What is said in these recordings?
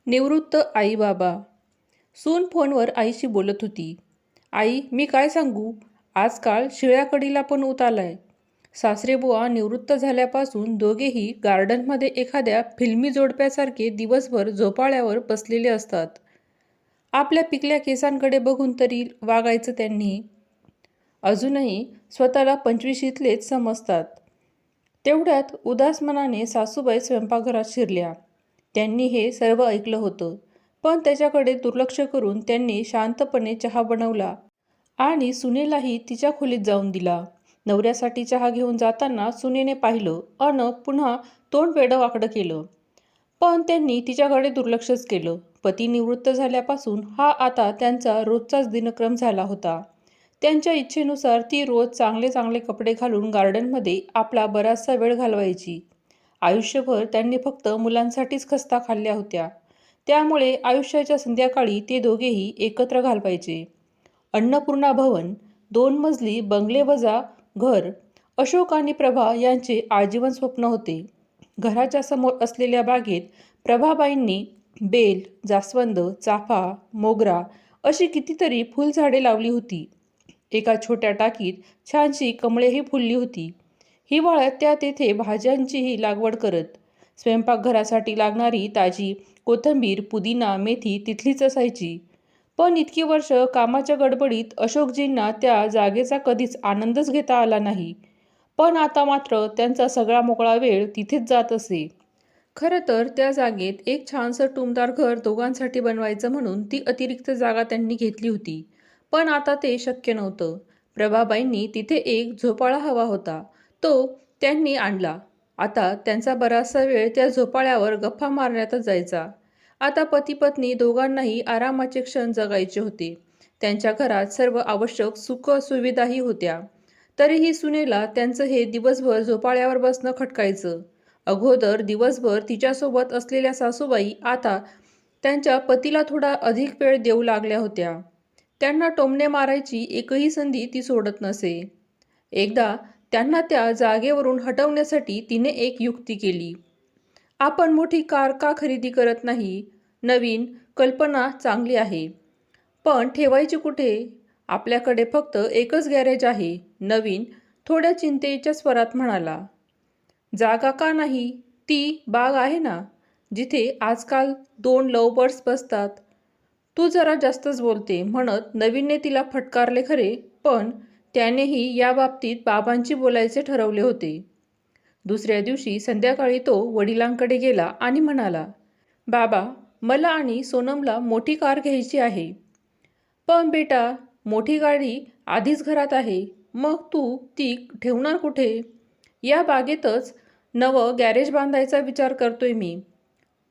निवृत्त आई बाबा. सून फोनवर आईशी बोलत होती. आई, मी काय सांगू, आजकाल शिळ्या कडीला पण ऊत आलाय. सासरेबुवा निवृत्त झाल्यापासून दोघेही गार्डनमध्ये एखाद्या फिल्मी जोडप्यासारखे दिवसभर झोपाळ्यावर बसलेले असतात. आपल्या पिकल्या केसांकडे बघून तरी वागायचं त्यांनी. अजूनही स्वतःला 25शीतलेच समजतात. तेवढ्यात उदास मनाने सासूबाई स्वयंपाकघरात शिरल्या. त्यांनी हे सर्व ऐकलं होतं, पण त्याच्याकडे दुर्लक्ष करून त्यांनी शांतपणे चहा बनवला आणि सुनेलाही तिच्या खोलीत जाऊन दिला. नवऱ्यासाठी चहा घेऊन जाताना सुनेने पाहिलं अन पुन्हा तोंड वेडंवाकडं केलं, पण त्यांनी तिच्याकडे दुर्लक्षच केलं. पती निवृत्त झाल्यापासून हा आता त्यांचा रोजचाच दिनक्रम झाला होता. त्यांच्या इच्छेनुसार ती रोज चांगले चांगले कपडे घालून गार्डनमध्ये आपला बराचसा वेळ घालवायची. आयुष्यभर त्यांनी फक्त मुलांसाठीच खस्ता खाल्ल्या होत्या, त्यामुळे आयुष्याच्या संध्याकाळी ते दोघेही एकत्र घालवायचे. अन्नपूर्णा भवन 2 मजली बंगलेवजा घर अशोक आणि प्रभा यांचे आजीवन स्वप्न होते. घराच्या समोर असलेल्या बागेत प्रभाबाईंनी बेल, जास्वंद, चाफा, मोगरा अशी कितीतरी फुलझाडे लावली होती. एका छोट्या टाकीत छानशी कमळेही फुलली होती. हिवाळ्यात त्या तेथे भाज्यांचीही लागवड करत. स्वयंपाकघरासाठी लागणारी ताजी कोथिंबीर, पुदिना, मेथी तिथलीच असायची. पण इतकी वर्ष कामाच्या गडबडीत अशोकजींना त्या जागेचा कधीच आनंदच घेता आला नाही. पण आता मात्र त्यांचा सगळा मोकळा वेळ तिथेच जात असे. खरं तर त्या जागेत एक छानसं टुमदार घर दोघांसाठी बनवायचं म्हणून ती अतिरिक्त जागा त्यांनी घेतली होती. पण आता ते शक्य नव्हतं. प्रभाबाईंनी तिथे एक झोपाळा हवा होता, तो त्यांनी आणला. आता त्यांचा बराचसा वेळ त्या झोपाळ्यावर गप्पा मारण्यातच जायचा. आता पती-पत्नी दोघांनाही आरामाचे क्षण जगायचे होते. त्यांच्या घरात सर्व आवश्यक सुख-सुविधाही होत्या. तरीही सुनेला त्यांचं हे दिवसभर झोपाळ्यावर बसणं खटकायचं. अगोदर दिवसभर तिच्यासोबत असलेल्या सासूबाई आता त्यांच्या पतीला थोडा अधिक वेळ देऊ लागल्या होत्या. त्यांना टोमणे मारायची एकही संधी ती सोडत नसे. एकदा त्यांना त्या जागेवरून हटवण्यासाठी तिने एक युक्ती केली. आपण मोठी कार का खरेदी करत नाही? नवीन कल्पना चांगली आहे, पण ठेवायची कुठे? आपल्याकडे फक्त एकच गॅरेज आहे, नवीन थोड्या चिंतेच्या स्वरात म्हणाला. जागा का नाही? ती बाग आहे ना, जिथे आजकाल 2 लव्हबर्ड्स बसतात. तू जरा जास्तच बोलते म्हणत नवीनने तिला फटकारले खरे, पण त्यानेही या बाबतीत बाबांची बोलायचे ठरवले होते. दुसऱ्या दिवशी संध्याकाळी तो वडिलांकडे गेला आणि म्हणाला, बाबा, मला आणि सोनमला मोठी कार घ्यायची आहे. पण बेटा, मोठी गाडी आधीच घरात आहे, मग तू ती ठेवणार कुठे? या बागेतच नवं गॅरेज बांधायचा विचार करतोय मी.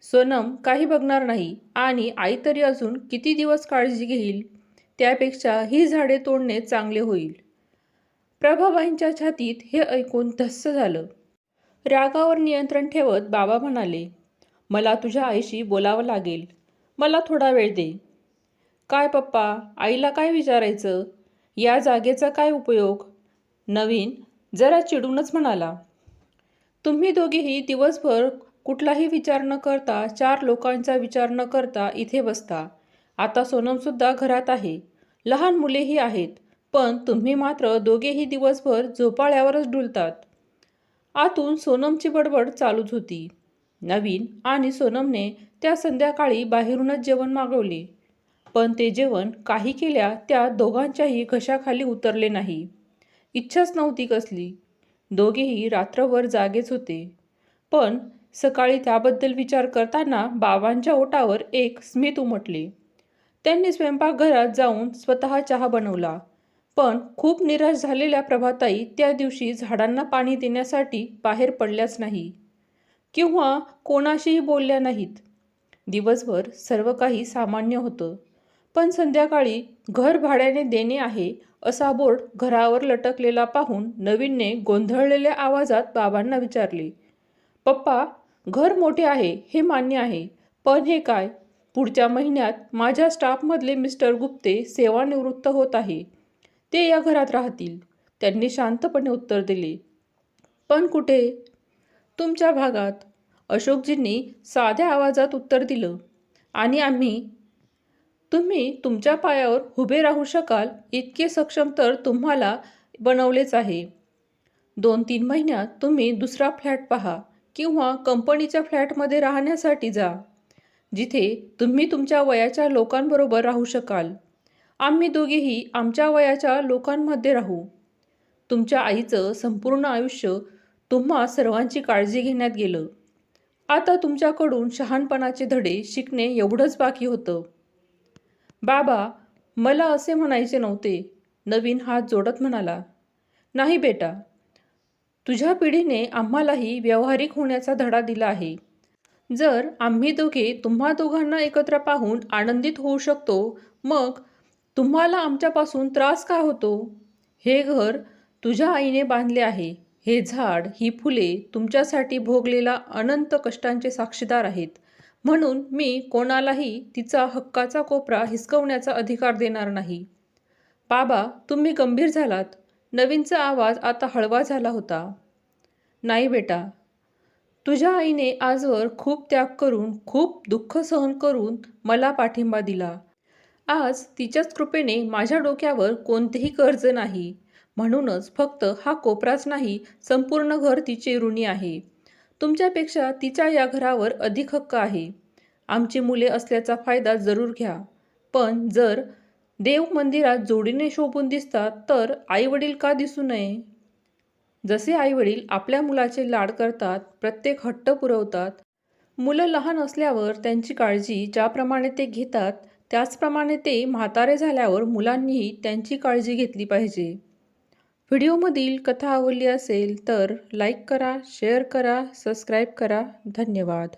सोनम काही बघणार नाही आणि आई तरी अजून किती दिवस काळजी घेईल? त्यापेक्षा ही झाडे तोडणे चांगले होईल. प्रभाबाईंच्या छातीत हे ऐकून धस्स झालं. रागावर नियंत्रण ठेवत बाबा म्हणाले, मला तुझ्या आईशी बोलावं लागेल. मला थोडा वेळ दे. काय पप्पा, आईला काय विचारायचं? या जागेचा काय उपयोग? नवीन जरा चिडूनच म्हणाला. तुम्ही दोघेही दिवसभर कुठलाही विचार न करता, 4 लोकांचा विचार न करता इथे बसता. आता सोनमसुद्धा घरात आहे, लहान मुलेही आहेत, पण तुम्ही मात्र दोघेही दिवसभर झोपाळ्यावरच डुलतात. आतून सोनमची बडबड चालूच होती. नवीन आणि सोनमने त्या संध्याकाळी बाहेरूनच जेवण मागवले, पण ते जेवण काही केल्या त्या दोघांच्याही घशाखाली उतरले नाही. इच्छाच नव्हती कसली. दोघेही रात्रभर जागेच होते. पण सकाळी त्याबद्दल विचार करताना बाबांच्या ओठावर एक स्मित उमटले. त्यांनी स्वयंपाकघरात जाऊन स्वतः चहा बनवला. पण खूप निराश झालेल्या प्रभाताई त्या दिवशी झाडांना पाणी देण्यासाठी बाहेर पडल्याच नाही किंवा कोणाशीही बोलल्या नाहीत. दिवसभर सर्व काही सामान्य होतं, पण संध्याकाळी घर भाड्याने देणे आहे असा बोर्ड घरावर लटकलेला पाहून नवीनने गोंधळलेल्या आवाजात बाबांना विचारले, पप्पा, घर मोठे आहे हे मान्य आहे, पण हे काय? पुढच्या महिन्यात माझ्या स्टाफमधले मिस्टर गुप्ते सेवानिवृत्त होत आहे. ते या घरात राहतील. त्यांनी शांतपणे उत्तर दिले. पण कुठे? तुमच्या भागात. अशोकजींनी साध्या आवाजात उत्तर दिलं. आणि तुम्ही तुमच्या पायावर उभे राहू शकाल इतके सक्षम तर तुम्हाला बनवलेच आहे. 2-3 महिन्यात तुम्ही दुसरा फ्लॅट पहा किंवा कंपनीच्या फ्लॅटमध्ये राहण्यासाठी जा, जिथे तुम्ही तुमच्या वयाच्या लोकांबरोबर राहू शकाल. आम्ही दोघेही आमच्या वयाच्या लोकांमध्ये राहू. तुमच्या आईचं संपूर्ण आयुष्य तुम्हा सर्वांची काळजी घेण्यात गेलं. आता तुमच्याकडून शहाणपणाचे धडे शिकणे एवढंच बाकी होतं. बाबा, मला असे म्हणायचे नव्हते, नवीन हात जोडत म्हणाला. नाही बेटा, तुझ्या पिढीने आम्हालाही व्यावहारिक होण्याचा धडा दिला आहे. जर आम्ही दोघे तुम्हा दोघांना एकत्र पाहून आनंदित होऊ शकतो, मग तुम्हाला आमच्यापासून त्रास का होतो? हे घर तुझ्या आईने बांधले आहे. हे झाड, ही फुले तुमच्यासाठी भोगलेला अनंत कष्टांचे साक्षीदार आहेत. म्हणून मी कोणालाही तिचा हक्काचा कोपरा हिसकवण्याचा अधिकार देणार नाही. बाबा, तुम्ही गंभीर झालात. नवीनचा आवाज आता हळवा झाला होता. नाही बेटा, तुझ्या आईने आजवर खूप त्याग करून, खूप दुःख सहन करून मला पाठिंबा दिला. आज तिच्याच कृपेने माझ्या डोक्यावर कोणतेही कर्ज नाही. म्हणूनच फक्त हा कोपराच नाही, संपूर्ण घर तिचे ऋणी आहे. तुमच्यापेक्षा तिच्या या घरावर अधिक हक्क आहे. आमची मुले असल्याचा फायदा जरूर घ्या. पण जर देव मंदिरात जोडीने शोभून दिसतात, तर आईवडील का दिसू नये? जसे आईवडील आपल्या मुलाचे लाड करतात, प्रत्येक हट्ट पुरवतात, मुलं लहान असल्यावर त्यांची काळजी ज्याप्रमाणे ते घेतात, त्याचप्रमाणे ते म्हातारे झाल्यावर मुलांनीही त्यांची काळजी घेतली पाहिजे. व्हिडिओमधील कथा आवडली असेल तर लाईक करा, शेअर करा, सबस्क्राईब करा. धन्यवाद.